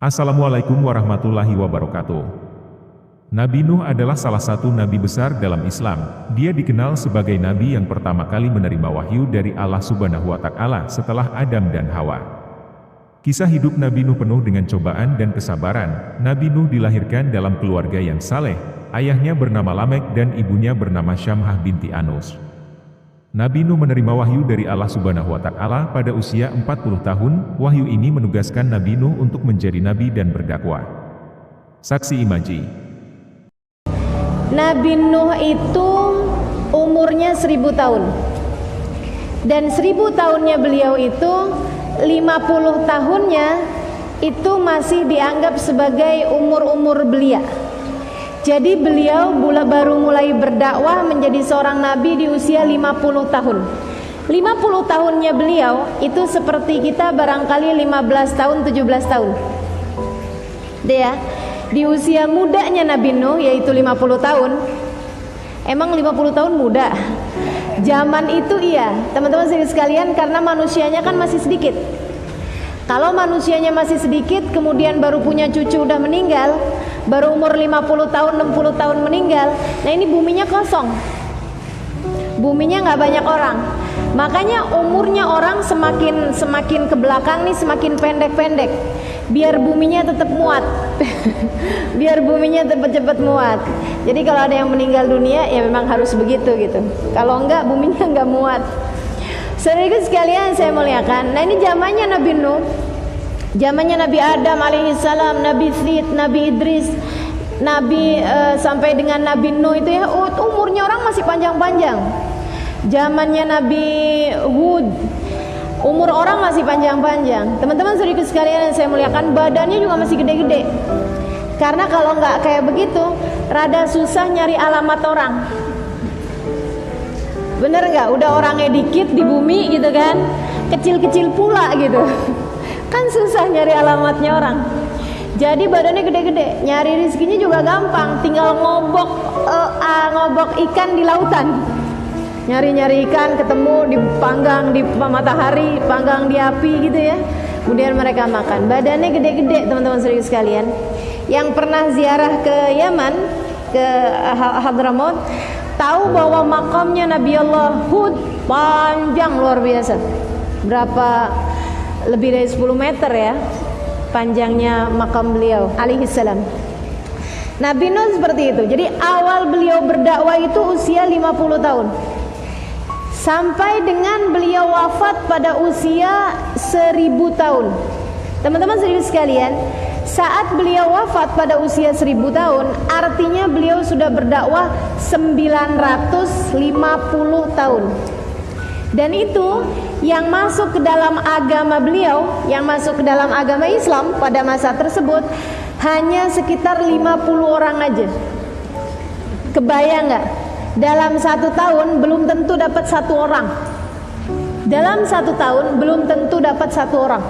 Assalamualaikum warahmatullahi wabarakatuh. Nabi Nuh adalah salah satu nabi besar dalam Islam. Dia dikenal sebagai nabi yang pertama kali menerima wahyu dari Allah Subhanahu wa Ta'ala setelah Adam dan Hawa. Kisah hidup Nabi Nuh penuh dengan cobaan dan kesabaran. Nabi Nuh dilahirkan dalam keluarga yang saleh. Ayahnya bernama Lamek dan ibunya bernama Syamhah binti Anus. Nabi Nuh menerima wahyu dari Allah Subhanahu wa Ta'ala pada usia 40 tahun. Wahyu ini menugaskan Nabi Nuh untuk menjadi nabi dan berdakwah. Saksi Imaji. Nabi Nuh itu umurnya 1000 tahun. Dan 1000 tahunnya beliau itu 50 tahunnya itu masih dianggap sebagai umur-umur belia. Jadi beliau baru mulai berdakwah menjadi seorang nabi di usia 50 tahun. 50 tahunnya beliau itu seperti kita barangkali 15 tahun, 17 tahun. Dia di usia mudanya Nabi Nuh yaitu 50 tahun. Emang 50 tahun muda? Zaman itu iya, teman-teman sekalian, karena manusianya kan masih sedikit. Kalau manusianya masih sedikit, kemudian baru punya cucu udah meninggal, baru umur 50 tahun, 60 tahun meninggal, nah ini buminya kosong. Buminya nggak banyak orang. Makanya umurnya orang semakin ke belakang nih semakin pendek-pendek. Biar buminya tetap muat. Biar buminya cepat muat. Jadi kalau ada yang meninggal dunia ya memang harus begitu gitu. Kalau enggak buminya enggak muat. Saudara sekalian saya muliakan. Nah ini zamannya Nabi Nuh. Zamannya Nabi Adam alaihissalam, Nabi Sid, Nabi Idris, sampai dengan Nabi Nuh itu ya umurnya orang masih panjang-panjang. Zamannya Nabi Hud, umur orang masih panjang-panjang. Teman-teman saudara sekalian yang saya muliakan, badannya juga masih gede-gede. Karena kalau nggak kayak begitu, rada susah nyari alamat orang. Bener nggak? Udah orangnya dikit di bumi gitu kan, kecil-kecil pula gitu. Kan susah nyari alamatnya orang. Jadi badannya gede-gede, nyari rezekinya juga gampang, tinggal ngobok ikan di lautan. Nyari ikan, ketemu, dipanggang di matahari, panggang di api gitu ya. Kemudian mereka makan. Badannya gede-gede, teman-teman saudara sekalian. Yang pernah ziarah ke Yaman, ke Hadramaut, tahu bahwa makamnya Nabi Allah Hud panjang luar biasa. Berapa? Lebih dari 10 meter ya panjangnya makam beliau alaihissalam. Nabi Nuh seperti itu. Jadi awal beliau berdakwah itu usia 50 tahun. Sampai dengan beliau wafat pada usia 1000 tahun. Teman-teman saudara sekalian, saat beliau wafat pada usia 1000 tahun, artinya beliau sudah berdakwah 950 tahun. Dan itu yang masuk ke dalam agama beliau, yang masuk ke dalam agama Islam pada masa tersebut hanya sekitar 50 orang aja. Kebayang nggak? Dalam 1 tahun belum tentu dapat 1 orang. Dalam 1 tahun belum tentu dapat 1 orang.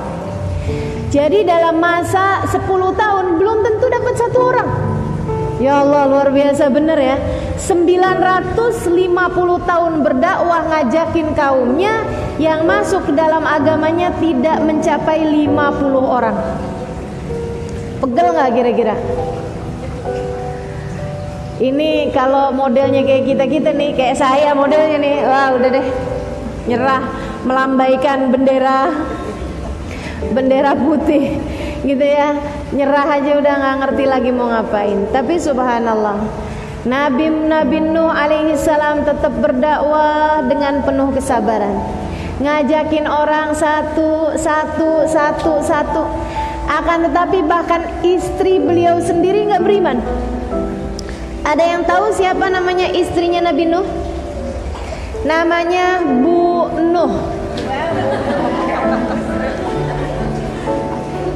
Jadi dalam masa 10 tahun belum tentu dapat 1 orang. Ya Allah, luar biasa bener ya. 950 tahun berdakwah ngajakin kaumnya, yang masuk ke dalam agamanya tidak mencapai 50 orang. Pegel nggak kira-kira? Ini kalau modelnya kayak kita nih, kayak saya modelnya nih, wah udah deh nyerah, melambaikan bendera putih gitu ya, nyerah aja udah nggak ngerti lagi mau ngapain. Tapi subhanallah, Nabi Nuh alaihissalam tetap berdakwah dengan penuh kesabaran, ngajakin orang satu. Akan tetapi bahkan istri beliau sendiri nggak beriman. Ada yang tahu siapa namanya istrinya Nabi Nuh? Namanya Bu Nuh.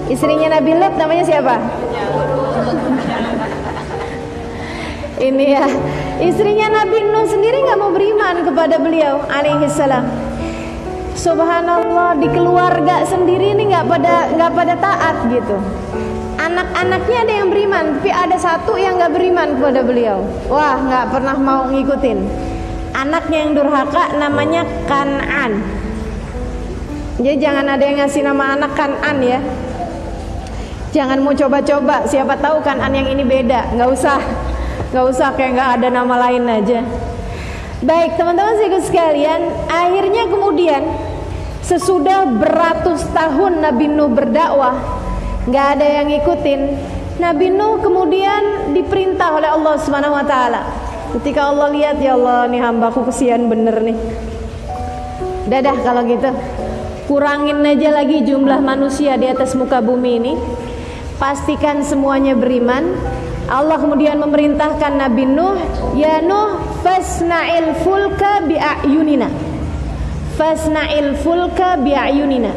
Istrinya Nabi Lut namanya siapa? Ini ya, istrinya Nabi Nuh sendiri nggak mau beriman kepada beliau alaihissalam. Subhanallah, di keluarga sendiri ini nggak pada taat gitu. Anak-anaknya ada yang beriman, tapi ada satu yang nggak beriman kepada beliau. Wah, nggak pernah mau ngikutin. Anaknya yang durhaka namanya Kan'an. Jadi jangan ada yang ngasih nama anak Kan'an ya. Jangan mau coba-coba, siapa tahu kan yang ini beda. Nggak usah kayak nggak ada nama lain aja. Baik teman-teman sekalian, akhirnya kemudian sesudah beratus tahun Nabi Nuh berdakwah, nggak ada yang ngikutin. Nabi Nuh kemudian diperintah oleh Allah Subhanahu Wa Taala. Ketika Allah lihat, ya Allah, nih hambaku kesian bener nih. Dadah kalau gitu, kurangin aja lagi jumlah manusia di atas muka bumi ini. Pastikan semuanya beriman. Allah kemudian memerintahkan Nabi Nuh, ya Nuh, fasna'il fulka bi'ayunina. Fasna'il fulka bi'ayunina.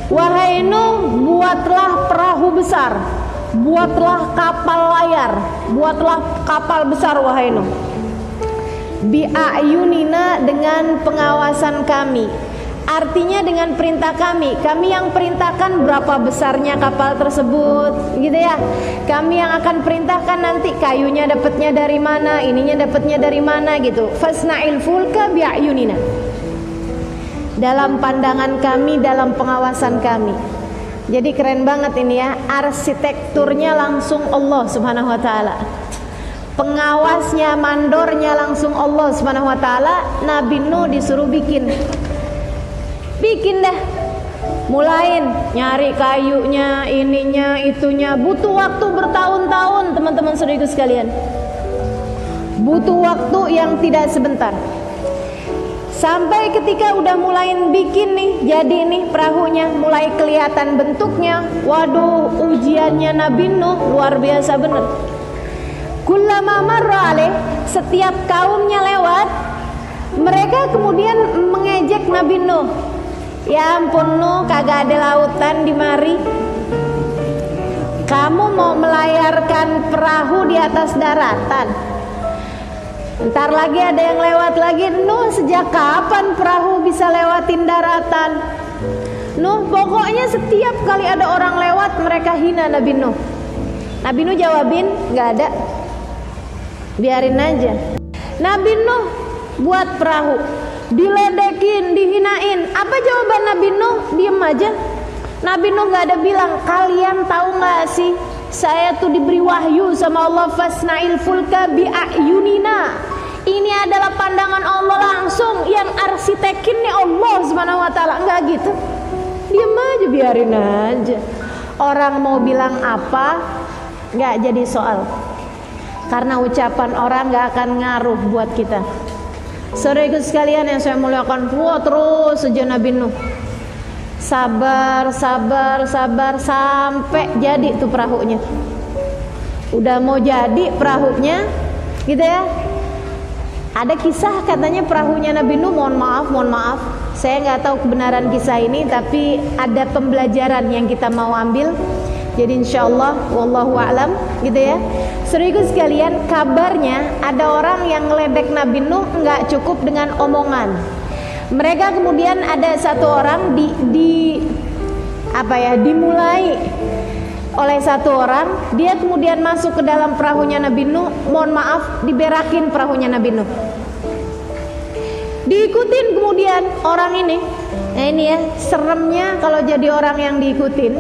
Wahai Nuh, buatlah perahu besar, buatlah kapal layar, buatlah kapal besar wahai Nuh. Bi'ayunina, dengan pengawasan kami. Artinya dengan perintah kami yang perintahkan berapa besarnya kapal tersebut, gitu ya. Kami yang akan perintahkan nanti kayunya dapatnya dari mana, ininya dapatnya dari mana, gitu. Fasna'il fulka bi'ayunina. Dalam pandangan kami, dalam pengawasan kami. Jadi keren banget ini ya, arsitekturnya langsung Allah Subhanahu Wa Taala. Pengawasnya, mandornya langsung Allah Subhanahu Wa Taala. Nabi Nuh disuruh bikin dah, mulain nyari kayunya, ininya, itunya. Butuh waktu bertahun-tahun teman-teman saudaraku sekalian, butuh waktu yang tidak sebentar. Sampai ketika udah mulain bikin nih, jadi nih perahunya, mulai kelihatan bentuknya. Waduh, ujiannya Nabi Nuh luar biasa bener. Kullama marra alaih, setiap kaumnya lewat, mereka kemudian mengejek Nabi Nuh. Ya ampun Nuh, kagak ada lautan di mari. Kamu mau melayarkan perahu di atas daratan. Ntar lagi ada yang lewat lagi. Nuh, sejak kapan perahu bisa lewatin daratan? Nuh, pokoknya setiap kali ada orang lewat mereka hina Nabi Nuh. Nabi Nuh jawabin, nggak ada, biarin aja. Nabi Nuh buat perahu, diledekin, dihinain. Apa jawaban Nabi Nuh? Diem aja. Nabi Nuh gak ada bilang, kalian tahu gak sih, saya tuh diberi wahyu sama Allah, fasna'il fulka bi'ayunina. Ini adalah pandangan Allah langsung, yang arsitekin nih Allah Subhanahu Wa Taala. Enggak gitu, diem aja, biarin aja. Orang mau bilang apa gak jadi soal, karena ucapan orang gak akan ngaruh buat kita. Saudaraku sekalian yang saya muliakan, terus saja Nabi Nuh sabar sampai jadi tuh perahunya. Udah mau jadi perahunya, gitu ya. Ada kisah katanya perahunya Nabi Nuh, mohon maaf, saya nggak tahu kebenaran kisah ini, tapi ada pembelajaran yang kita mau ambil. Jadi insyaallah wallahu a'lam, gitu ya. Saudaraku sekalian, kabarnya ada orang yang ngeledek Nabi Nuh nggak cukup dengan omongan. Mereka kemudian ada satu orang dimulai oleh satu orang, dia kemudian masuk ke dalam perahunya Nabi Nuh, mohon maaf, diberakin perahunya Nabi Nuh. Diikutin kemudian orang ini. Nah ini ya, seremnya kalau jadi orang yang diikutin.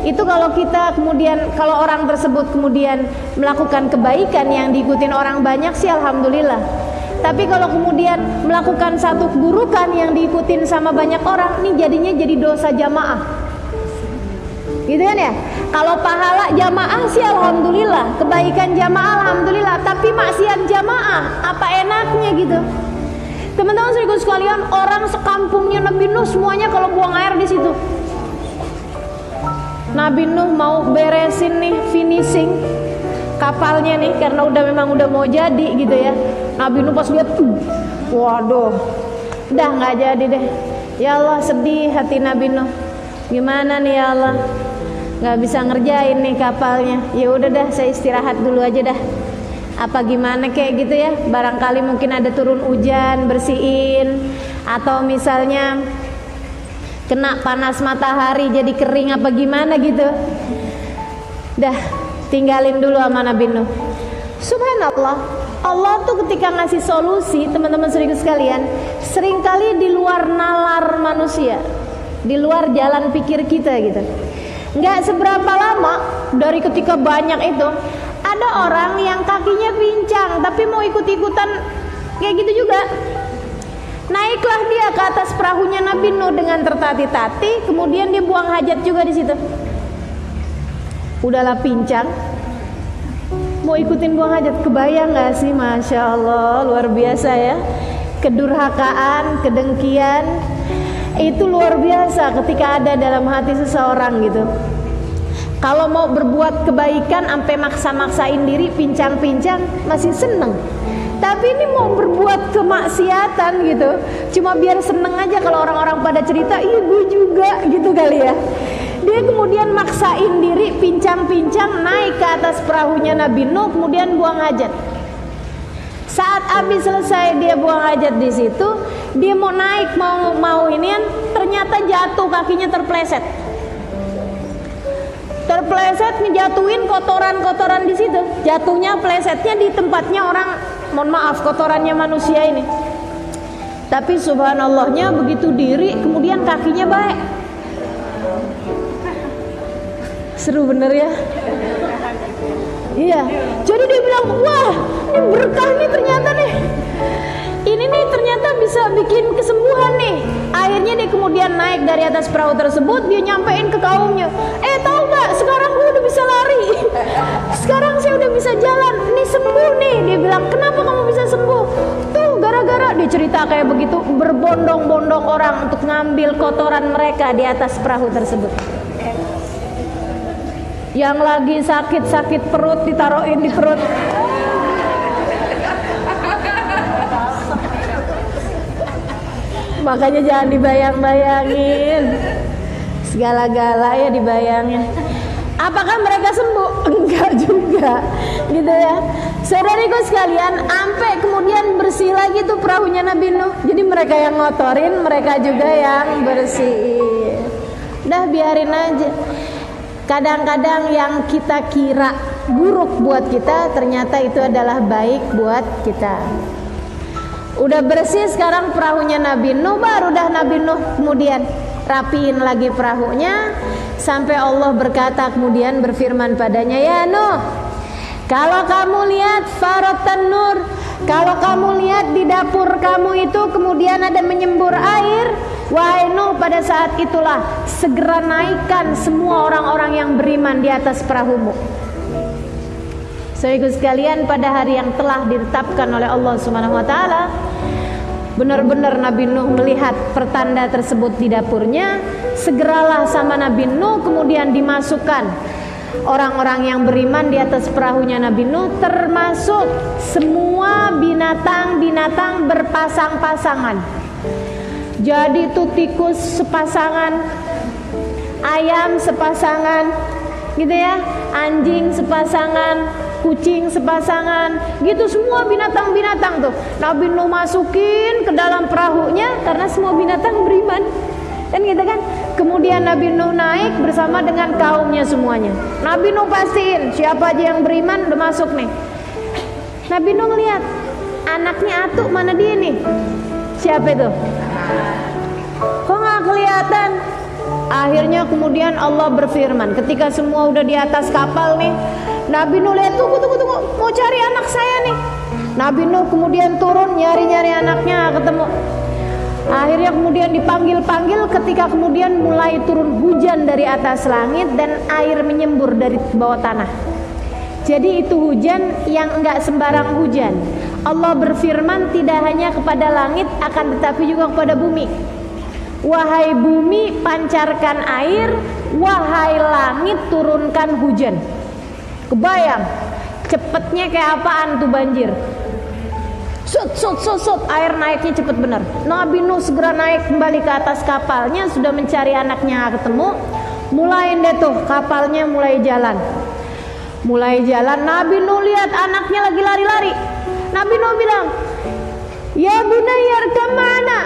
Itu kalau kita kemudian, kalau orang tersebut kemudian melakukan kebaikan yang diikutin orang banyak sih alhamdulillah. Tapi kalau kemudian melakukan satu keburukan yang diikutin sama banyak orang, ini jadinya jadi dosa jamaah. Gitu kan ya? Kalau pahala jamaah sih alhamdulillah, kebaikan jamaah alhamdulillah, tapi maksiat jamaah apa enaknya gitu. Teman-teman saudaraku sekalian, orang sekampungnya Nabi Nuh semuanya kalau buang air di situ. Nabi Nuh mau beresin nih, finishing kapalnya nih, karena memang udah mau jadi gitu ya. Nabi Nuh pas lihat, waduh, udah nggak jadi deh. Ya Allah, sedih hati Nabi Nuh. Gimana nih ya Allah, nggak bisa ngerjain nih kapalnya. Ya udah dah, saya istirahat dulu aja dah. Apa gimana kayak gitu ya? Barangkali mungkin ada turun hujan, bersihin, atau misalnya kena panas matahari jadi kering apa gimana gitu. Dah, tinggalin dulu sama Nabi Nuh. Subhanallah, Allah tuh ketika ngasih solusi, teman-teman saudaraku sekalian, seringkali di luar nalar manusia, di luar jalan pikir kita gitu. Nggak seberapa lama dari ketika banyak itu, ada orang yang kakinya pincang tapi mau ikut-ikutan kayak gitu juga. Naiklah dia ke atas perahunya Nabi Nuh dengan tertati-tati, kemudian dia buang hajat juga di situ. Udahlah pincang, mau ikutin buang hajat. Kebayang gak sih? Masya Allah, luar biasa ya. Kedurhakaan, kedengkian itu luar biasa ketika ada dalam hati seseorang gitu. Kalau mau berbuat kebaikan sampai maksa-maksain diri, pincang-pincang, masih seneng. Tapi ini mau berbuat kemaksiatan gitu, cuma biar seneng aja kalau orang-orang pada cerita, iya gue juga gitu kali ya. Dia kemudian maksain diri, pincang-pincang naik ke atas perahunya Nabi Nuh, kemudian buang hajat. Saat habis selesai dia buang hajat di situ, dia mau naik, mau inian, ternyata jatuh, kakinya terpleset. Terpleset, ngejatuhin kotoran-kotoran di situ. Jatuhnya, plesetnya di tempatnya orang, mohon maaf, kotorannya manusia ini. Tapi subhanallahnya begitu diri, kemudian kakinya baik. Seru bener ya. Iya. Jadi dia bilang, wah, ini berkah nih ternyata nih. Ini nih ternyata bisa bikin kesembuhan nih. Akhirnya dia kemudian naik dari atas perahu tersebut, dia nyampein ke kaumnya. Tahu nggak? Sekarang gue udah bisa lari. Sekarang saya udah bisa jalan. Ini sembuh nih. Dia bilang, kenapa kamu bisa sembuh? Tuh gara-gara, dia cerita kayak begitu. Berbondong-bondong orang untuk ngambil kotoran mereka di atas perahu tersebut. Yang lagi sakit-sakit perut ditaruhin di perut. Makanya jangan dibayang-bayangin, segala-gala ya dibayangin. Apakah mereka sembuh? Enggak juga, gitu ya. Saudariku sekalian, sampai kemudian bersih lagi tuh perahunya Nabi Nuh. Jadi mereka yang ngotorin, mereka juga yang bersihin. Udah biarin aja. Kadang-kadang yang kita kira buruk buat kita, ternyata itu adalah baik buat kita. Udah bersih sekarang perahunya Nabi Nuh, baru dah Nabi Nuh kemudian rapiin lagi perahunya, sampai Allah berkata kemudian berfirman padanya, ya Nuh, kalau kamu lihat faratan nur, kalau kamu lihat di dapur kamu itu kemudian ada menyembur air, wahai Nuh, pada saat itulah segera naikkan semua orang-orang yang beriman di atas perahumu. Saudaraku sekalian, pada hari yang telah ditetapkan oleh Allah Subhanahu wa taala, benar-benar Nabi Nuh melihat pertanda tersebut di dapurnya, segeralah sama Nabi Nuh kemudian dimasukkan orang-orang yang beriman di atas perahunya Nabi Nuh, termasuk semua binatang-binatang berpasang-pasangan. Jadi tuh tikus sepasangan, ayam sepasangan, gitu ya, anjing sepasangan, kucing sepasangan, gitu semua binatang-binatang tuh Nabi Nuh masukin ke dalam perahunya karena semua binatang beriman, kan gitu kan. Kemudian Nabi Nuh naik bersama dengan kaumnya semuanya. Nabi Nuh pastiin siapa aja yang beriman udah masuk nih. Nabi Nuh ngeliat anaknya Atuk, mana dia nih? Siapa itu? Kok nggak kelihatan? Akhirnya kemudian Allah berfirman, ketika semua udah di atas kapal nih, Nabi Nuh lihat, tunggu, mau cari anak saya nih. Nabi Nuh kemudian turun nyari-nyari anaknya, ketemu. Akhirnya kemudian dipanggil-panggil, ketika kemudian mulai turun hujan dari atas langit dan air menyembur dari bawah tanah. Jadi itu hujan yang enggak sembarang hujan. Allah berfirman tidak hanya kepada langit, akan tetapi juga kepada bumi. Wahai bumi, pancarkan air, wahai langit, turunkan hujan. Kebayang cepetnya kayak apaan tuh banjir. Sut, air naiknya cepet bener. Nabi Nuh segera naik kembali ke atas kapalnya, sudah mencari anaknya ketemu. Mulai deh tuh kapalnya mulai jalan. Nabi Nuh lihat anaknya lagi lari-lari. Nabi Nuh bilang, ya Bunayyar kemana?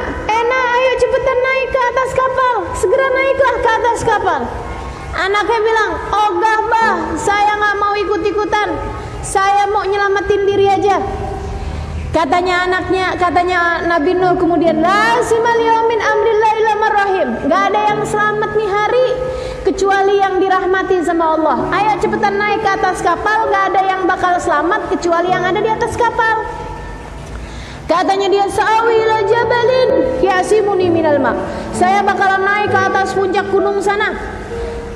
Ayo cepetan naik ke atas kapal. Segera naiklah ke atas kapal. Anaknya bilang, ogah bah, saya gak mau ikut-ikutan, saya mau nyelamatin diri aja. Katanya Nabi Nuh kemudian, la simal yaumin amrillah illa marrahim. Gak ada yang selamat nih hari kecuali yang dirahmati sama Allah. Ayo cepetan naik ke atas kapal, gak ada yang bakal selamat kecuali yang ada di atas kapal. Katanya dia, sa'awi ila jabalin yasimuni minal ma. Saya bakalan naik ke atas puncak gunung sana,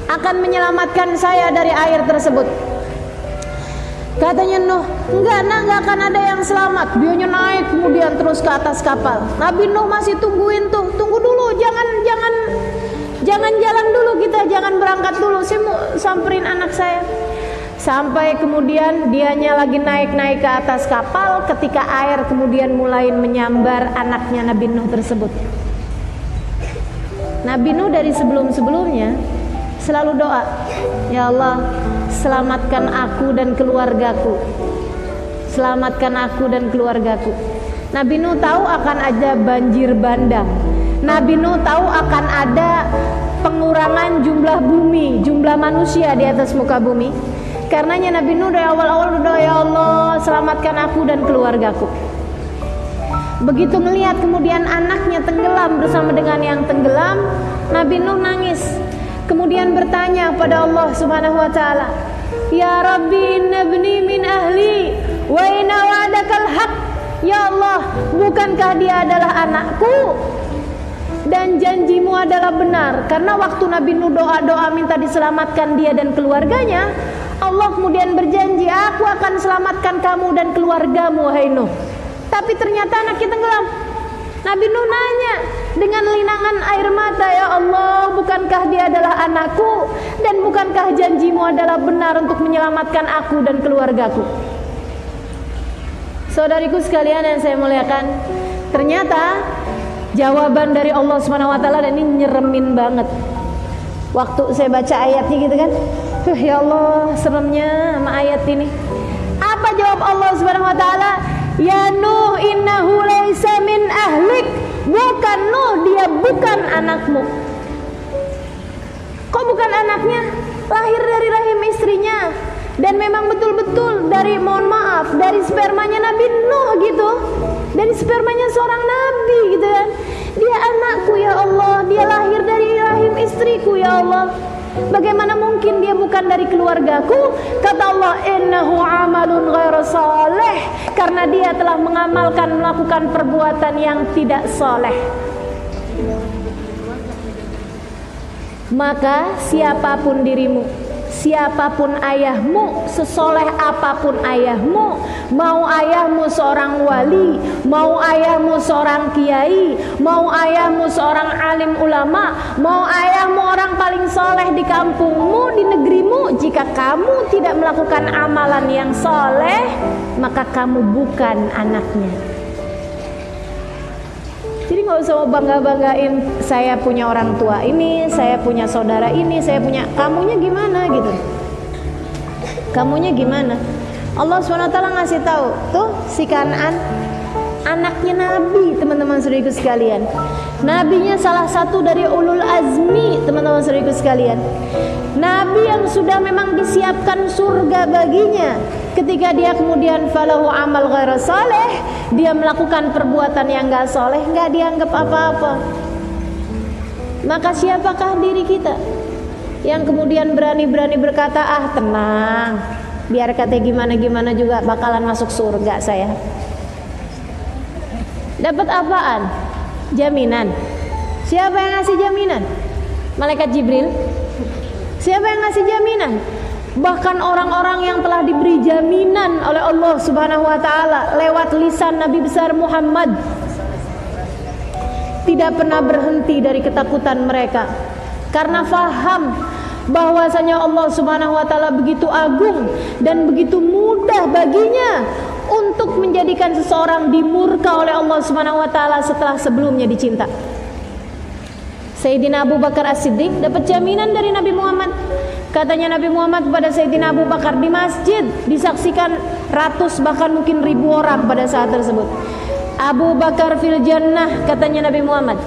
akan menyelamatkan saya dari air tersebut. Katanya Nuh, enggak nak, enggak akan ada yang selamat. Dianya naik kemudian terus ke atas kapal. Nabi Nuh masih tungguin tuh, tunggu dulu, jangan jalan dulu, kita jangan berangkat dulu, saya mau samperin anak saya. Sampai kemudian dianya lagi naik ke atas kapal, ketika air kemudian mulai menyambar anaknya Nabi Nuh tersebut. Nabi Nuh dari sebelum-sebelumnya selalu doa, ya Allah, selamatkan aku dan keluargaku, selamatkan aku dan keluargaku. Nabi Nuh tahu akan ada banjir bandang. Nabi Nuh tahu akan ada pengurangan jumlah bumi, jumlah manusia di atas muka bumi. Karenanya Nabi Nuh dari awal-awal berdoa, ya Allah, selamatkan aku dan keluargaku. Begitu melihat kemudian anaknya tenggelam bersama dengan yang tenggelam, Nabi Nuh nangis. Kemudian bertanya pada Allah Subhanahu wa taala, ya Rabbi nabni min ahli wa inna wa'dakal haq. Ya Allah, bukankah dia adalah anakku dan janjimu adalah benar? Karena waktu Nabi Nuh doa-doa minta diselamatkan dia dan keluarganya, Allah kemudian berjanji, aku akan selamatkan kamu dan keluargamu, wahai Nuh. Tapi ternyata anaknya tenggelam. Nabi Nuh nanya dengan linangan air mata, ya Allah, bukankah dia adalah anakku dan bukankah janjimu adalah benar untuk menyelamatkan aku dan keluargaku? Saudariku sekalian yang saya muliakan, ternyata jawaban dari Allah Subhanahu wa taala, dan ini nyeremin banget. Waktu saya baca ayatnya gitu kan, ya Allah, seremnya sama ayat ini. Apa jawab Allah Subhanahu wa taala? Ya Nuh, innahu laisa min ahlik. Bukan Nuh, dia bukan anakmu. Kok bukan anaknya? Lahir dari rahim istrinya, dan memang betul-betul dari, mohon maaf, dari spermanya Nabi Nuh gitu, dari spermanya seorang nabi gitu kan. Dia anakku ya Allah, dia lahir dari rahim istriku ya Allah. Bagaimana mungkin dia bukan dari keluargaku? Kata Allah, innahu amalun ghairu saleh, karena dia telah melakukan perbuatan yang tidak soleh. Maka siapapun dirimu, siapapun ayahmu, sesoleh apapun ayahmu, mau ayahmu seorang wali, mau ayahmu seorang kiai, mau ayahmu seorang alim ulama, mau ayahmu orang paling soleh di kampungmu, di negerimu, jika kamu tidak melakukan amalan yang soleh, maka kamu bukan anaknya. Jadi gak usah bangga-banggain, saya punya orang tua ini, saya punya saudara ini, saya punya, kamunya gimana gitu. Kamunya gimana? Allah SWT ngasih tahu, tuh si Kan'an, anaknya Nabi, teman-teman saudariku sekalian. Nabinya salah satu dari ulul azmi, teman-teman saudariku sekalian. Nabi yang sudah memang disiapkan surga baginya. Ketika dia kemudian falahu amal ghairu saleh, dia melakukan perbuatan yang gak soleh, gak dianggap apa-apa. Maka siapakah diri kita yang kemudian berani-berani berkata, ah tenang, biar kata gimana-gimana juga bakalan masuk surga saya. Dapat apaan? Jaminan. Siapa yang ngasih jaminan? Malaikat Jibril? Siapa yang ngasih jaminan? Bahkan orang-orang yang telah diberi jaminan oleh Allah Subhanahu wa taala lewat lisan Nabi besar Muhammad tidak pernah berhenti dari ketakutan mereka, karena faham bahwasanya Allah Subhanahu wa taala begitu agung dan begitu mudah baginya untuk menjadikan seseorang dimurka oleh Allah Subhanahu wa taala setelah sebelumnya dicinta. Sayyidina Abu Bakar As-Siddiq dapat jaminan dari Nabi Muhammad. Katanya Nabi Muhammad kepada Sayyidina Abu Bakar di masjid, disaksikan ratus bahkan mungkin ribu orang pada saat tersebut. Abu Bakar fil jannah, katanya Nabi Muhammad.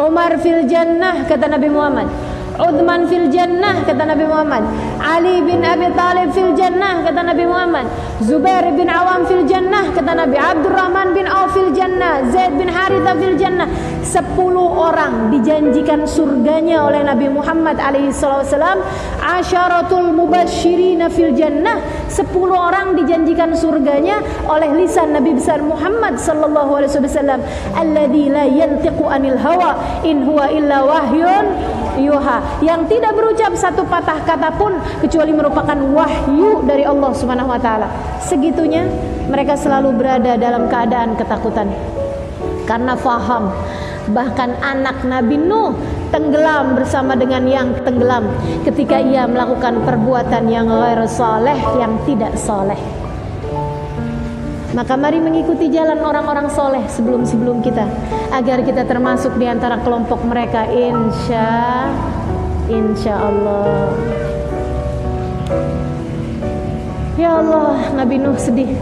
Umar fil jannah, kata Nabi Muhammad. Uthman fil jannah, kata Nabi Muhammad. Ali bin Abi Thalib fil jannah. jannah, kata Nabi Muhammad. Zubair bin Awam fil jannah, kata Nabi. Abdurrahman bin Auf fil jannah, Zaid bin Harithah fil jannah. 10 orang dijanjikan surganya oleh Nabi Muhammad alaihi wasallam. Asyaratul mubasyirina fil jannah, 10 orang dijanjikan surganya oleh lisan Nabi besar Muhammad sallallahu alaihi wasallam. Alladzi la yantiqu anil hawa in huwa illa wahyun yuha, yang tidak berucap satu patah kata pun kecuali merupakan wahyu dari Allah Subhanahu wa taala. Segitunya mereka selalu berada dalam keadaan ketakutan karena faham. Bahkan anak Nabi Nuh tenggelam bersama dengan yang tenggelam ketika ia melakukan perbuatan yang ghair saleh, yang tidak saleh. Maka mari mengikuti jalan orang-orang soleh sebelum kita, agar kita termasuk di antara kelompok mereka, insya Allah. Ya Allah, Nabi Nuh sedih.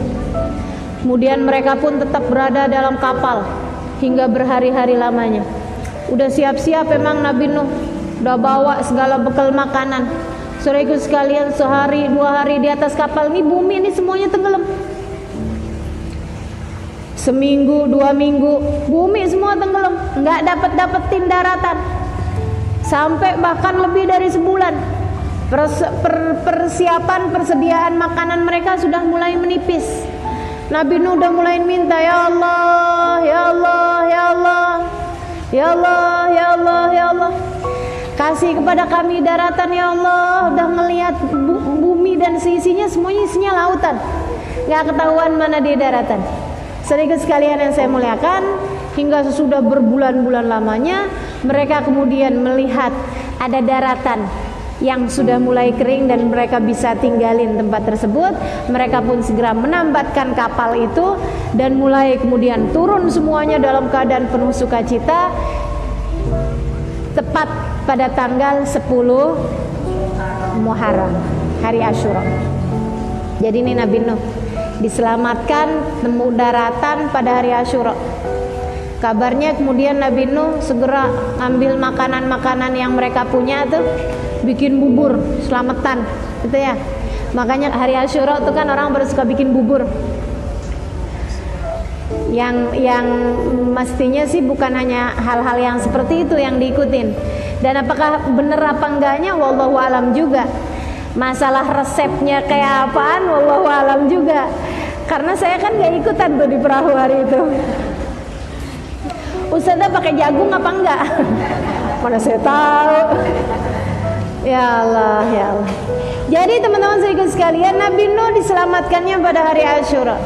Kemudian mereka pun tetap berada dalam kapal hingga berhari-hari lamanya. Udah siap-siap emang Nabi Nuh, udah bawa segala bekal makanan. Saudaraku sekalian, sehari 2 hari di atas kapal ini, bumi ini semuanya tenggelam. Seminggu, 2 minggu, bumi semua tenggelam, nggak dapetin daratan, sampai bahkan lebih dari sebulan. Persediaan makanan mereka sudah mulai menipis. Nabi Nuh udah mulai minta, ya Allah, ya Allah, ya Allah, ya Allah, ya Allah, ya Allah, kasih kepada kami daratan ya Allah. Udah ngelihat bumi dan seisinya, semuanya isinya lautan, nggak ketahuan mana dia daratan. Saudara sekalian yang saya muliakan, hingga sesudah berbulan-bulan lamanya mereka kemudian melihat ada daratan yang sudah mulai kering dan mereka bisa tinggalin tempat tersebut. Mereka pun segera menambatkan kapal itu dan mulai kemudian turun semuanya dalam keadaan penuh sukacita, tepat pada tanggal 10 Muharram, hari Asyura. Jadi ini Nabi Nuh diselamatkan, temu daratan pada hari Asyura. Kabarnya kemudian Nabi Nuh segera ambil makanan-makanan yang mereka punya tuh, bikin bubur selamatan gitu ya. Makanya hari Asyura itu kan orang baru suka bikin bubur. Yang mestinya sih bukan hanya hal-hal yang seperti itu yang diikutin. Dan apakah benar apa enggaknya, wallahu alam juga. Masalah resepnya kayak apaan, wallahu alam juga. Karena saya kan gak ikutan tuh di perahu hari itu. Ustazah pakai jagung apa enggak? Mana saya tahu. Ya Allah, ya Allah. Jadi teman-teman saudaraku sekalian, Nabi Nuh diselamatkannya pada hari Asyura.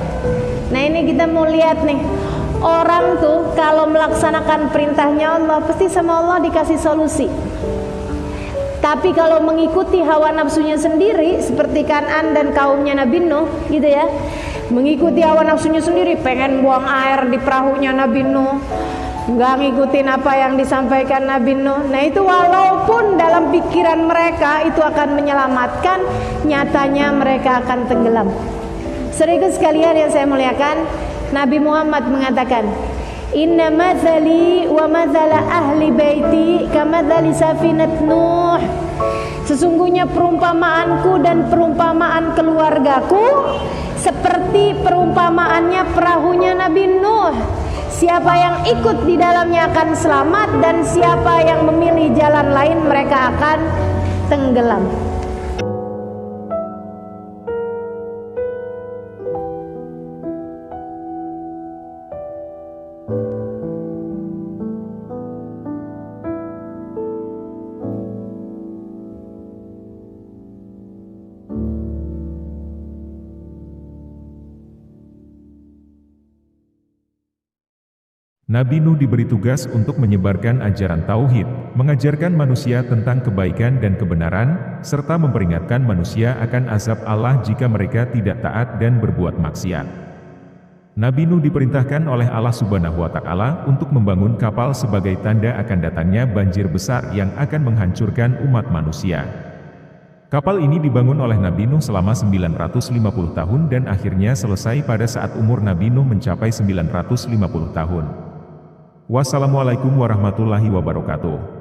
Nah ini kita mau lihat nih, orang tuh kalau melaksanakan perintahnya Allah pasti sama Allah dikasih solusi. Tapi kalau mengikuti hawa nafsunya sendiri, seperti Kan'an dan kaumnya Nabi Nuh gitu ya, mengikuti hawa nafsunya sendiri, pengen buang air di perahunya Nabi Nuh, nggak ngikutin apa yang disampaikan Nabi Nuh. Nah itu walaupun dalam pikiran mereka itu akan menyelamatkan, nyatanya mereka akan tenggelam. Saudaraku sekalian yang saya muliakan, Nabi Muhammad mengatakan, inna mathali wa mathala ahli baiti kamathali safinat Nuh. Sesungguhnya perumpamaanku dan perumpamaan keluargaku seperti perumpamaannya perahunya Nabi Nuh. Siapa yang ikut di dalamnya akan selamat, dan siapa yang memilih jalan lain mereka akan tenggelam. Nabi Nuh diberi tugas untuk menyebarkan ajaran tauhid, mengajarkan manusia tentang kebaikan dan kebenaran, serta memperingatkan manusia akan azab Allah jika mereka tidak taat dan berbuat maksiat. Nabi Nuh diperintahkan oleh Allah Subhanahu wa Ta'ala untuk membangun kapal sebagai tanda akan datangnya banjir besar yang akan menghancurkan umat manusia. Kapal ini dibangun oleh Nabi Nuh selama 950 tahun dan akhirnya selesai pada saat umur Nabi Nuh mencapai 950 tahun. Wassalamualaikum warahmatullahi wabarakatuh.